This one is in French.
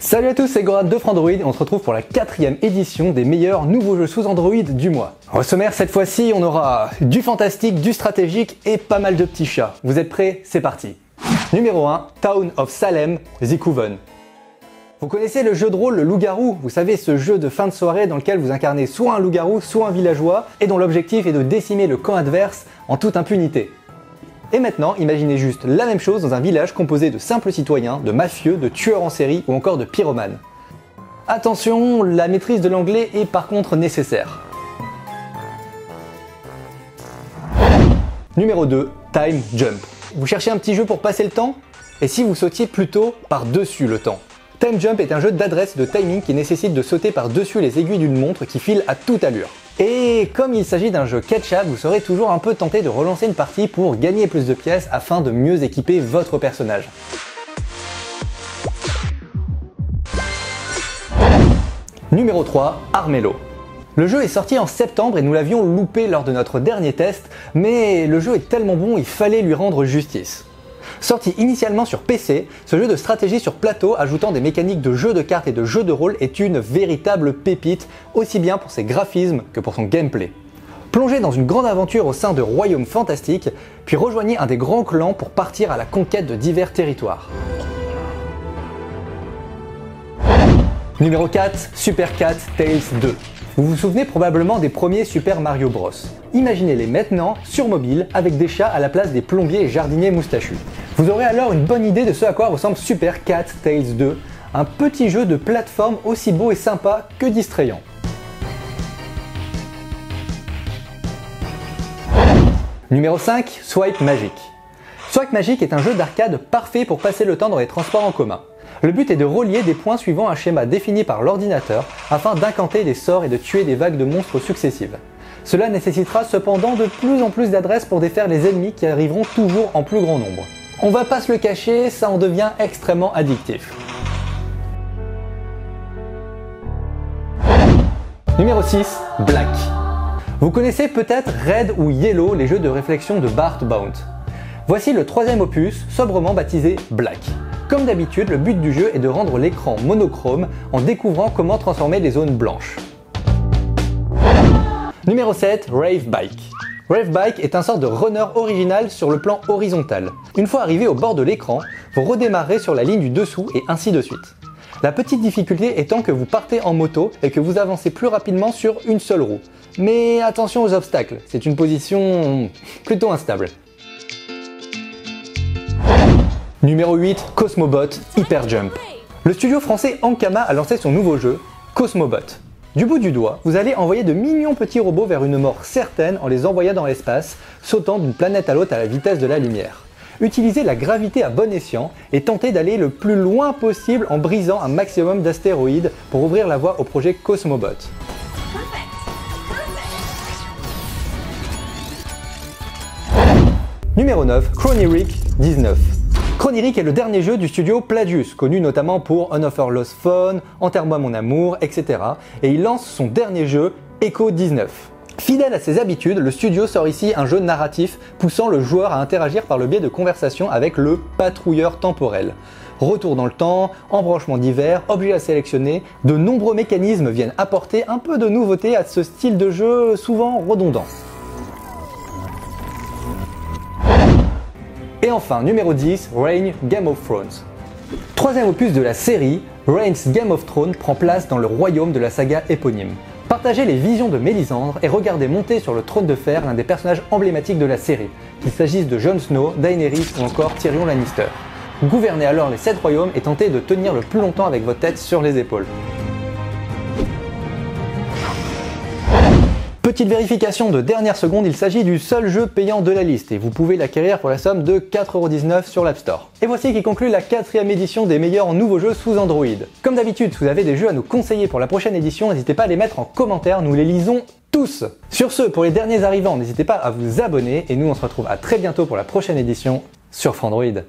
Salut à tous, c'est Goran de Frandroid et on se retrouve pour la 4e édition des meilleurs nouveaux jeux sous Android du mois. Au sommaire, cette fois-ci, on aura du fantastique, du stratégique et pas mal de petits chats. Vous êtes prêts? C'est parti. Numéro 1, Town of Salem, The Coven. Vous connaissez le jeu de rôle Le Loup-Garou? Vous savez, ce jeu de fin de soirée dans lequel vous incarnez soit un loup-garou, soit un villageois et dont l'objectif est de décimer le camp adverse en toute impunité. Et maintenant, imaginez juste la même chose dans un village composé de simples citoyens, de mafieux, de tueurs en série ou encore de pyromanes. Attention, la maîtrise de l'anglais est par contre nécessaire. Numéro 2, Time Jump. Vous cherchez un petit jeu pour passer le temps? Et si vous sautiez plutôt par-dessus le temps? Time Jump est un jeu d'adresse et de timing qui nécessite de sauter par-dessus les aiguilles d'une montre qui file à toute allure. Et comme il s'agit d'un jeu catch-up, vous serez toujours un peu tenté de relancer une partie pour gagner plus de pièces afin de mieux équiper votre personnage. Numéro 3, Armello. Le jeu est sorti en septembre et nous l'avions loupé lors de notre dernier test, mais le jeu est tellement bon, il fallait lui rendre justice. Sorti initialement sur PC, ce jeu de stratégie sur plateau ajoutant des mécaniques de jeu de cartes et de jeu de rôle est une véritable pépite, aussi bien pour ses graphismes que pour son gameplay. Plongez dans une grande aventure au sein de royaumes fantastiques, puis rejoignez un des grands clans pour partir à la conquête de divers territoires. Numéro 4, Super Cat Tales 2. Vous vous souvenez probablement des premiers Super Mario Bros. Imaginez-les maintenant sur mobile avec des chats à la place des plombiers et jardiniers moustachus. Vous aurez alors une bonne idée de ce à quoi ressemble Super Cat Tales 2, un petit jeu de plateforme aussi beau et sympa que distrayant. Numéro 5, Swipe Magic. Swipe Magic est un jeu d'arcade parfait pour passer le temps dans les transports en commun. Le but est de relier des points suivant un schéma défini par l'ordinateur afin d'incanter des sorts et de tuer des vagues de monstres successives. Cela nécessitera cependant de plus en plus d'adresses pour défaire les ennemis qui arriveront toujours en plus grand nombre. On va pas se le cacher, ça en devient extrêmement addictif. Numéro 6, Black. Vous connaissez peut-être Red ou Yellow, les jeux de réflexion de Bart Blount. Voici le 3e opus, sobrement baptisé Black. Comme d'habitude, le but du jeu est de rendre l'écran monochrome en découvrant comment transformer les zones blanches. Numéro 7, Rave Bike. Rave Bike est un sort de runner original sur le plan horizontal. Une fois arrivé au bord de l'écran, vous redémarrez sur la ligne du dessous et ainsi de suite. La petite difficulté étant que vous partez en moto et que vous avancez plus rapidement sur une seule roue. Mais attention aux obstacles, c'est une position plutôt instable. Numéro 8, Cosmobot Hyper Jump. Le studio français Ankama a lancé son nouveau jeu, Cosmobot. Du bout du doigt, vous allez envoyer de mignons petits robots vers une mort certaine en les envoyant dans l'espace, sautant d'une planète à l'autre à la vitesse de la lumière. Utilisez la gravité à bon escient et tentez d'aller le plus loin possible en brisant un maximum d'astéroïdes pour ouvrir la voie au projet Cosmobot. Numéro 9, Chroneric 19. Chroneric est le dernier jeu du studio Pladius, connu notamment pour On Offer Lost Phone, Enterre-moi mon amour, etc. Et il lance son dernier jeu, Echo 19. Fidèle à ses habitudes, le studio sort ici un jeu narratif poussant le joueur à interagir par le biais de conversations avec le patrouilleur temporel. Retour dans le temps, embranchements divers, objets à sélectionner, de nombreux mécanismes viennent apporter un peu de nouveauté à ce style de jeu souvent redondant. Et enfin, numéro 10, Reign Game of Thrones. 3e opus de la série, Reign's Game of Thrones prend place dans le royaume de la saga éponyme. Partagez les visions de Mélisandre et regardez monter sur le trône de fer l'un des personnages emblématiques de la série, qu'il s'agisse de Jon Snow, Daenerys ou encore Tyrion Lannister. Gouvernez alors les 7 royaumes et tentez de tenir le plus longtemps avec votre tête sur les épaules. Petite vérification de dernière seconde, il s'agit du seul jeu payant de la liste et vous pouvez l'acquérir pour la somme de 4,19€ sur l'App Store. Et voici qui conclut la 4e édition des meilleurs nouveaux jeux sous Android. Comme d'habitude, si vous avez des jeux à nous conseiller pour la prochaine édition, n'hésitez pas à les mettre en commentaire, nous les lisons tous. Sur ce, pour les derniers arrivants, n'hésitez pas à vous abonner et nous on se retrouve à très bientôt pour la prochaine édition sur Frandroid.